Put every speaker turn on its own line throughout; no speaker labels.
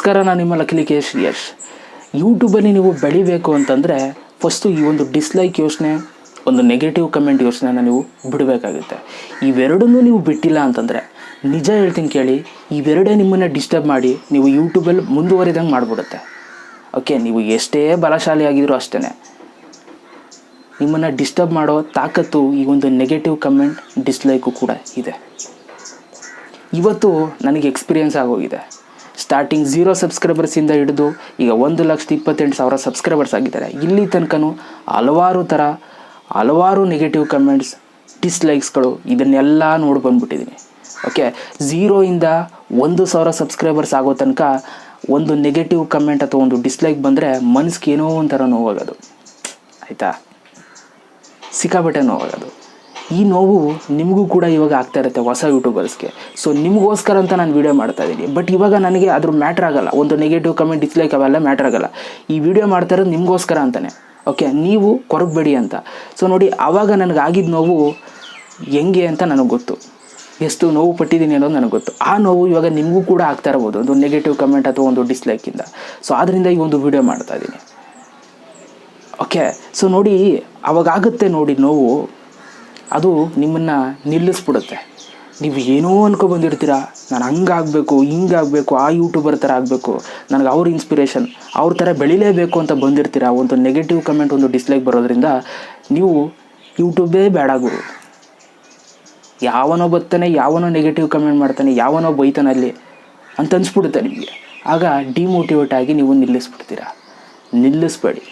ನಮಸ್ಕಾರ, ನಾನು ನಿಮ್ಮ ಲಕ್ಲಿಕೇಶ್ ಯಶ್. ಯೂಟ್ಯೂಬಲ್ಲಿ ನೀವು ಬೆಳಿಬೇಕು ಅಂತಂದರೆ ಫಸ್ಟು ಈ ಒಂದು ಡಿಸ್ಲೈಕ್ ಯೋಚನೆ, ಒಂದು ನೆಗೆಟಿವ್ ಕಮೆಂಟ್ ಯೋಚನೆನ ನೀವು ಬಿಡಬೇಕಾಗುತ್ತೆ. ಇವೆರಡನ್ನೂ ನೀವು ಬಿಟ್ಟಿಲ್ಲ ಅಂತಂದರೆ ನಿಜ ಹೇಳ್ತೀನಿ ಕೇಳಿ, ಇವೆರಡೇ ನಿಮ್ಮನ್ನು ಡಿಸ್ಟರ್ಬ್ ಮಾಡಿ ನೀವು ಯೂಟ್ಯೂಬಲ್ಲಿ ಮುಂದುವರಿದಂಗೆ ಮಾಡಿಬಿಡುತ್ತೆ. ಓಕೆ, ನೀವು ಎಷ್ಟೇ ಬಲಶಾಲಿ ಆಗಿದ್ರೂ ಅಷ್ಟೇ, ನಿಮ್ಮನ್ನು ಡಿಸ್ಟರ್ಬ್ ಮಾಡೋ ತಾಕತ್ತು ಈ ಒಂದು ನೆಗೆಟಿವ್ ಕಮೆಂಟ್ ಡಿಸ್ಲೈಕು ಕೂಡ ಇದೆ. ಇವತ್ತು ನನಗೆ ಎಕ್ಸ್ಪೀರಿಯೆನ್ಸ್ ಆಗೋಗಿದೆ. ಸ್ಟಾರ್ಟಿಂಗ್ 0 ಸಬ್ಸ್ಕ್ರೈಬರ್ಸಿಂದ ಹಿಡಿದು ಈಗ 1,28,000 ಸಬ್ಸ್ಕ್ರೈಬರ್ಸ್ ಆಗಿದ್ದಾರೆ. ಇಲ್ಲಿ ತನಕನೂ ಹಲವಾರು ನೆಗೆಟಿವ್ ಕಮೆಂಟ್ಸ್, ಡಿಸ್ಲೈಕ್ಸ್ಗಳು ಇದನ್ನೆಲ್ಲ ನೋಡಿ ಬಂದುಬಿಟ್ಟಿದ್ದೀನಿ. ಓಕೆ, 0ಇಂದ 1,000 ಸಬ್ಸ್ಕ್ರೈಬರ್ಸ್ ಆಗೋ ತನಕ ಒಂದು ನೆಗೆಟಿವ್ ಕಮೆಂಟ್ ಅಥವಾ ಒಂದು ಡಿಸ್ಲೈಕ್ ಬಂದರೆ ಮನಸ್ಸಿಗೆ ಏನೋ ಒಂಥರ ನೋವಾಗೋದು. ಆಯಿತಾ, ಸಿಕ್ಕಾಪಟ್ಟೆ ನೋವಾಗೋದು. ಈ ನೋವು ನಿಮಗೂ ಕೂಡ ಇವಾಗ ಆಗ್ತಾ ಇರುತ್ತೆ ಹೊಸ ಯೂಟ್ಯೂಬರ್ಸ್ಗೆ. ಸೊ ನಿಮಗೋಸ್ಕರ ಅಂತ ನಾನು ವೀಡಿಯೋ ಮಾಡ್ತಾಯಿದ್ದೀನಿ. ಬಟ್ ಇವಾಗ ನನಗೆ ಅದ್ರ ಮ್ಯಾಟ್ರ್ ಆಗೋಲ್ಲ, ಒಂದು ನೆಗೆಟಿವ್ ಕಮೆಂಟ್ ಡಿಸ್ಲೈಕ್ ಅವೆಲ್ಲ ಮ್ಯಾಟ್ರ್ ಆಗೋಲ್ಲ. ಈ ವಿಡಿಯೋ ಮಾಡ್ತಾ ಇರೋದು ನಿಮಗೋಸ್ಕರ ಅಂತಲೇ. ಓಕೆ, ನೀವು ಕೊರಗಬೇಡಿ ಅಂತ. ಸೊ ನೋಡಿ, ಆವಾಗ ನನಗಾಗಿದ್ದ ನೋವು ಹೆಂಗೆ ಅಂತ ನನಗೆ ಗೊತ್ತು, ಎಷ್ಟು ನೋವು ಪಟ್ಟಿದ್ದೀನಿ ಅನ್ನೋದು ನನಗೆ ಗೊತ್ತು. ಆ ನೋವು ಇವಾಗ ನಿಮಗೂ ಕೂಡ ಆಗ್ತಾ ಇರ್ಬೋದು, ಒಂದು ನೆಗೆಟಿವ್ ಕಮೆಂಟ್ ಅಥವಾ ಒಂದು ಡಿಸ್ಲೈಕಿಂದ. ಸೊ ಆದ್ದರಿಂದ ಈ ಒಂದು ವಿಡಿಯೋ ಮಾಡ್ತಾಯಿದ್ದೀನಿ. ಓಕೆ, ಸೊ ನೋಡಿ, ಅವಾಗುತ್ತೆ ನೋಡಿ ನೋವು, ಅದು ನಿಮ್ಮನ್ನು ನಿಲ್ಲಿಸ್ಬಿಡುತ್ತೆ. ನೀವು ಏನೋ ಬಂದಿರ್ತೀರ, ನಾನು ಹಂಗಾಗಬೇಕು, ಹಿಂಗಾಗಬೇಕು, ಆ ಯೂಟ್ಯೂಬರ್ ಥರ ಆಗಬೇಕು, ನನಗೆ ಅವ್ರ ಇನ್ಸ್ಪಿರೇಷನ್, ಅವ್ರ ಥರ ಬೆಳಿಲೇಬೇಕು ಅಂತ ಬಂದಿರ್ತೀರ. ಒಂದು ನೆಗೆಟಿವ್ ಕಮೆಂಟ್, ಒಂದು ಡಿಸ್ಲೈಕ್ ಬರೋದ್ರಿಂದ ನೀವು ಯೂಟ್ಯೂಬೇ ಬೇಡಾಗುರು. ಯಾವನೋ ಬರ್ತಾನೆ, ಯಾವನೋ ನೆಗೆಟಿವ್ ಕಮೆಂಟ್ ಮಾಡ್ತಾನೆ, ಯಾವನೋ ಬೈತಾನಲ್ಲಿ ಅಂತ ಅನಿಸ್ಬಿಡುತ್ತೆ ನಿಮಗೆ. ಆಗ ಡಿಮೋಟಿವೇಟ್ ಆಗಿ ನೀವು ನಿಲ್ಲಿಸ್ಬಿಡ್ತೀರ. ನಿಲ್ಲಿಸ್ಬೇಡಿ.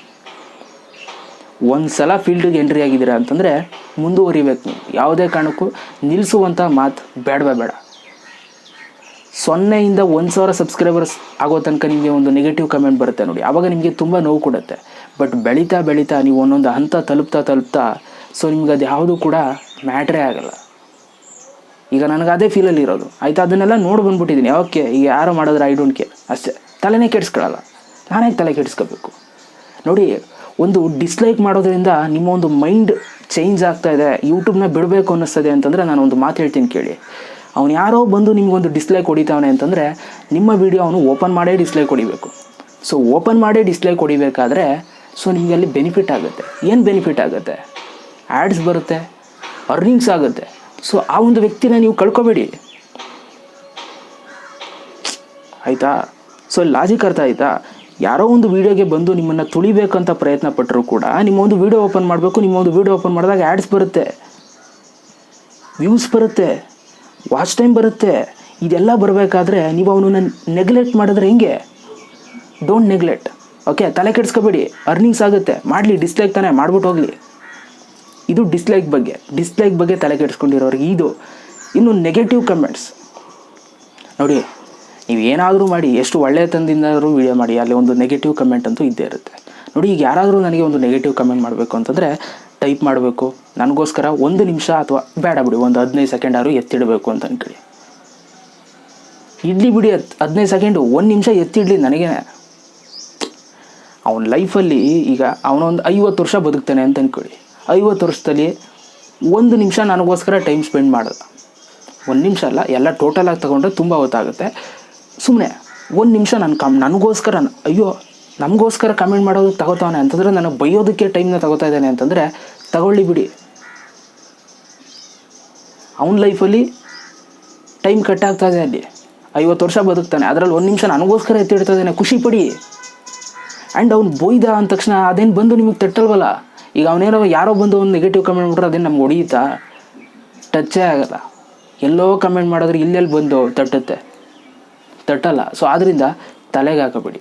ಒಂದು ಸಲ ಫೀಲ್ಡಿಗೆ ಎಂಟ್ರಿ ಆಗಿದ್ದೀರಾ ಅಂತಂದರೆ ಮುಂದುವರಿಬೇಕು. ನೀವು ಯಾವುದೇ ಕಾರಣಕ್ಕೂ ನಿಲ್ಲಿಸುವಂಥ ಮಾತು ಬೇಡ. 0ಇಂದ 1,000 ಸಬ್ಸ್ಕ್ರೈಬರ್ಸ್ ಆಗೋ ತನಕ ನಿಮಗೆ ಒಂದು ನೆಗೆಟಿವ್ ಕಮೆಂಟ್ ಬರುತ್ತೆ ನೋಡಿ, ಆವಾಗ ನಿಮಗೆ ತುಂಬ ನೋವು ಕೊಡುತ್ತೆ. ಬಟ್ ಬೆಳೀತಾ ನೀವು ಒಂದೊಂದು ಹಂತ ತಲುಪ್ತಾ ಸೊ ನಿಮ್ಗೆ ಅದು ಯಾವುದೂ ಕೂಡ ಮ್ಯಾಟ್ರೇ ಆಗೋಲ್ಲ. ಈಗ ನನಗೆ ಅದೇ ಫೀಲಲ್ಲಿ ಇರೋದು. ಆಯಿತಾ, ಅದನ್ನೆಲ್ಲ ನೋಡಿ ಬಂದುಬಿಟ್ಟಿದ್ದೀನಿ. ಓಕೆ, ಈಗ ಯಾರೋ ಮಾಡಿದ್ರೆ ಐ ಡೋಂಟ್ ಕೇರ್ ಅಷ್ಟೇ, ತಲೆನೇ ಕೆಡಿಸ್ಕೊಳ್ಳಲ್ಲ. ನಾನೇ ತಲೆ ಕೆಡಿಸ್ಕೋಬೇಕು ನೋಡಿ. ಒಂದು ಡಿಸ್ಲೈಕ್ ಮಾಡೋದ್ರಿಂದ ನಿಮ್ಮ ಒಂದು ಮೈಂಡ್ ಚೇಂಜ್ ಆಗ್ತಾ ಇದೆ, ಯೂಟ್ಯೂಬ್ನ ಬಿಡಬೇಕು ಅನ್ನಿಸ್ತದೆ ಅಂತಂದರೆ ನಾನು ಒಂದು ಮಾತು ಹೇಳ್ತೀನಿ ಕೇಳಿ. ಅವ್ನು ಯಾರೋ ಬಂದು ನಿಮಗೊಂದು ಡಿಸ್ಲೈಕ್ ಹೊಡಿತಾವನೆ ಅಂತಂದರೆ ನಿಮ್ಮ ವೀಡಿಯೋ ಅವನು ಓಪನ್ ಮಾಡೇ ಡಿಸ್ಲೈಕ್ ಹೊಡಿಬೇಕು. ಸೊ ಓಪನ್ ಮಾಡೇ ಡಿಸ್ಲೈಕ್ ಹೊಡಿಬೇಕಾದ್ರೆ ಸೊ ನಿಮಗೆ ಅಲ್ಲಿ ಬೆನಿಫಿಟ್ ಆಗುತ್ತೆ. ಏನು ಬೆನಿಫಿಟ್ ಆಗುತ್ತೆ? ಆ್ಯಡ್ಸ್ ಬರುತ್ತೆ, ಅರ್ನಿಂಗ್ಸ್ ಆಗುತ್ತೆ. ಸೊ ಆ ಒಂದು ವ್ಯಕ್ತಿನ ನೀವು ಕಳ್ಕೊಬೇಡಿ. ಆಯಿತಾ? ಸೊ ಲಾಜಿಕ್ ಅರ್ಥ ಆಯಿತಾ? ಯಾರೋ ಒಂದು ವೀಡಿಯೋಗೆ ಬಂದು ನಿಮ್ಮನ್ನು ತುಳಿಬೇಕಂತ ಪ್ರಯತ್ನ ಪಟ್ಟರು ಕೂಡ ನಿಮ್ಮ ಒಂದು ವೀಡಿಯೋ ಓಪನ್ ಮಾಡಬೇಕು. ನಿಮ್ಮ ಒಂದು ವೀಡಿಯೋ ಓಪನ್ ಮಾಡಿದಾಗ ಆ್ಯಡ್ಸ್ ಬರುತ್ತೆ, ವ್ಯೂಸ್ ಬರುತ್ತೆ, ವಾಚ್ ಟೈಮ್ ಬರುತ್ತೆ. ಇದೆಲ್ಲ ಬರಬೇಕಾದ್ರೆ ನೀವು ಅವನನ್ನು ನೆಗ್ಲೆಕ್ಟ್ ಮಾಡಿದ್ರೆ ಹೆಂಗೆ? Don't neglect. ಓಕೆ, ತಲೆ ಕೆಡಿಸ್ಕೋಬೇಡಿ. ಅರ್ನಿಂಗ್ಸ್ ಆಗುತ್ತೆ, ಮಾಡಲಿ. ಡಿಸ್ಲೈಕ್ ತಾನೇ, ಮಾಡ್ಬಿಟ್ಟು ಹೋಗಲಿ. ಇದು ಡಿಸ್ಲೈಕ್ ಬಗ್ಗೆ ತಲೆ ಕೆಡಿಸ್ಕೊಂಡಿರೋರಿಗೆ ಇದು. ಇನ್ನು ನೆಗೆಟಿವ್ ಕಮೆಂಟ್ಸ್ ನೋಡಿ, ನೀವು ಏನಾದರೂ ಮಾಡಿ, ಎಷ್ಟು ಒಳ್ಳೆಯ ತಂದಿಂದಾದರೂ ವೀಡಿಯೋ ಮಾಡಿ, ಅಲ್ಲಿ ಒಂದು ನೆಗೆಟಿವ್ ಕಮೆಂಟ್ ಅಂತೂ ಇದ್ದೇ ಇರುತ್ತೆ ನೋಡಿ. ಈಗ ಯಾರಾದರೂ ನನಗೆ ಒಂದು ನೆಗೆಟಿವ್ ಕಮೆಂಟ್ ಮಾಡಬೇಕು ಅಂತಂದರೆ ಟೈಪ್ ಮಾಡಬೇಕು, ನನಗೋಸ್ಕರ 1 ನಿಮಿಷ ಅಥವಾ ಬೇಡ ಬಿಡಿ ಒಂದು 15 ಸೆಕೆಂಡ್ ಆದರೂ ಎತ್ತಿಡಬೇಕು ಅಂತ ಅನ್ಕೊಳ್ಳಿ. ಇಡ್ಲಿ ಬಿಡಿ 15 ಸೆಕೆಂಡು, 1 ನಿಮಿಷ ಎತ್ತಿಡಲಿ. ನನಗೇ ಅವನ ಲೈಫಲ್ಲಿ ಈಗ ಅವನೊಂದು 50 ವರ್ಷ ಬದುಕ್ತಾನೆ ಅಂತ ಅಂದ್ಕೊಳ್ಳಿ. 50 ವರ್ಷದಲ್ಲಿ 1 ನಿಮಿಷ ನನಗೋಸ್ಕರ ಟೈಮ್ ಸ್ಪೆಂಡ್ ಮಾಡೋದು. 1 ನಿಮಿಷ ಅಲ್ಲ, ಎಲ್ಲ ಟೋಟಲಾಗಿ ತೊಗೊಂಡ್ರೆ ತುಂಬ ಹೊತ್ತಾಗುತ್ತೆ. ಸುಮ್ಮನೆ 1 ನಿಮಿಷ ನನಗೋಸ್ಕರ ನಮಗೋಸ್ಕರ ಕಮೆಂಟ್ ಮಾಡೋದು ತಗೋತಾನೆ ಅಂತಂದರೆ, ನನಗೆ ಬೈಯೋದಕ್ಕೆ ಟೈಮ್ನ ತಗೋತಾ ಇದ್ದಾನೆ ಅಂತಂದರೆ ತಗೊಳ್ಳಿ ಬಿಡಿ. ಅವನ ಲೈಫಲ್ಲಿ ಟೈಮ್ ಕಟ್ ಆಗ್ತಾ ಇದೆ. ಅಲ್ಲಿ 50 ವರ್ಷ ಬದುಕ್ತಾನೆ, ಅದರಲ್ಲಿ 1 ನಿಮಿಷ ನನಗೋಸ್ಕರ ಎತ್ತಿಡ್ತಾ ಇದ್ದಾನೆ. ಖುಷಿ ಪಡಿ. ಆ್ಯಂಡ್ ಅವ್ನು ಬೈದ ಅಂದ ತಕ್ಷಣ ಅದೇನು ಬಂದು ನಿಮಗೆ ತಟ್ಟಲ್ವಲ್ಲ. ಈಗ ಅವನೇನೋ ಯಾರೋ ಬಂದು ಒಂದು ನೆಗೆಟಿವ್ ಕಮೆಂಟ್ ಬಿಟ್ರೆ ಅದೇನು ನಮ್ಗೆ ಹೊಡಿಯುತ್ತಾ? ಟಚ್ಚೇ ಆಗೋಲ್ಲ. ಎಲ್ಲೋ ಕಮೆಂಟ್ ಮಾಡಿದ್ರೆ ಇಲ್ಲೆಲ್ಲಿ ಬಂದು ತಟ್ಟಲ್ಲ. ಸೊ ಆದ್ದರಿಂದ ತಲೆಗೆ ಹಾಕಬೇಡಿ.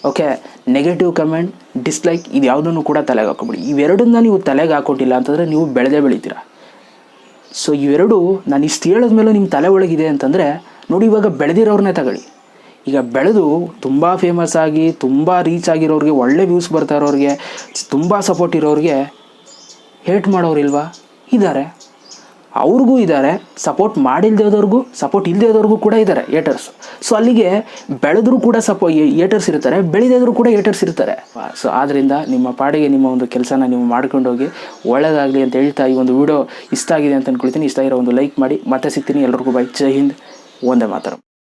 ಓಕೆ, ನೆಗೆಟಿವ್ ಕಮೆಂಟ್, ಡಿಸ್ಲೈಕ್ ಇದು ಯಾವುದನ್ನು ಕೂಡ ತಲೆಗೆ ಹಾಕೋಬೇಡಿ. ಇವೆರಡನ್ನ ನೀವು ತಲೆಗೆ ಹಾಕೊಟ್ಟಿಲ್ಲ ಅಂತಂದರೆ ನೀವು ಬೆಳಿತೀರ. ಸೊ ಇವೆರಡು ನಾನು ಇಷ್ಟು ಹೇಳಿದ್ಮೇಲೆ ನಿಮ್ಮ ತಲೆ ಒಳಗಿದೆ ಅಂತಂದರೆ ನೋಡಿ, ಇವಾಗ ಬೆಳೆದಿರೋರನ್ನೇ ತಗೊಳ್ಳಿ. ಈಗ ಬೆಳೆದು ತುಂಬ ಫೇಮಸ್ ಆಗಿ ತುಂಬ ರೀಚ್ ಆಗಿರೋರಿಗೆ, ಒಳ್ಳೆ ವ್ಯೂಸ್ ಬರ್ತಾ ಇರೋರಿಗೆ, ತುಂಬ ಸಪೋರ್ಟ್ ಇರೋರಿಗೆ ಹೇಟ್ ಮಾಡೋರಿಲ್ವಾ? ಇದ್ದಾರೆ. ಅವ್ರಿಗೂ ಇದ್ದಾರೆ, ಸಪೋರ್ಟ್ ಇಲ್ಲದೇದವ್ರಿಗೂ ಕೂಡ ಇದ್ದಾರೆ ಏಟರ್ಸ್. ಸೊ ಅಲ್ಲಿಗೆ ಬೆಳೆದರೂ ಕೂಡ ಏಟರ್ಸ್ ಇರ್ತಾರೆ, ಬೆಳೆದಿದ್ರು ಕೂಡ ಏಟರ್ಸ್ ಇರ್ತಾರೆ. ಸೊ ಆದ್ದರಿಂದ ನಿಮ್ಮ ಪಾಡಿಗೆ ನಿಮ್ಮ ಒಂದು ಕೆಲಸನ ನೀವು ಮಾಡ್ಕೊಂಡೋಗಿ ಒಳ್ಳೆಯದಾಗಲಿ ಅಂತ ಹೇಳ್ತಾ ಈ ಒಂದು ವಿಡಿಯೋ ಇಷ್ಟ ಆಗಿದೆ ಅಂತ ಅಂದ್ಕೊಳ್ತೀನಿ. ಇಷ್ಟ ಆಗಿರೋ ಒಂದು ಲೈಕ್ ಮಾಡಿ. ಮತ್ತೆ ಸಿಗ್ತೀನಿ. ಎಲ್ಲರಿಗೂ ಬೈ. ಜೈ ಹಿಂದ್. ಒಂದೇ ಮಾತರಂ.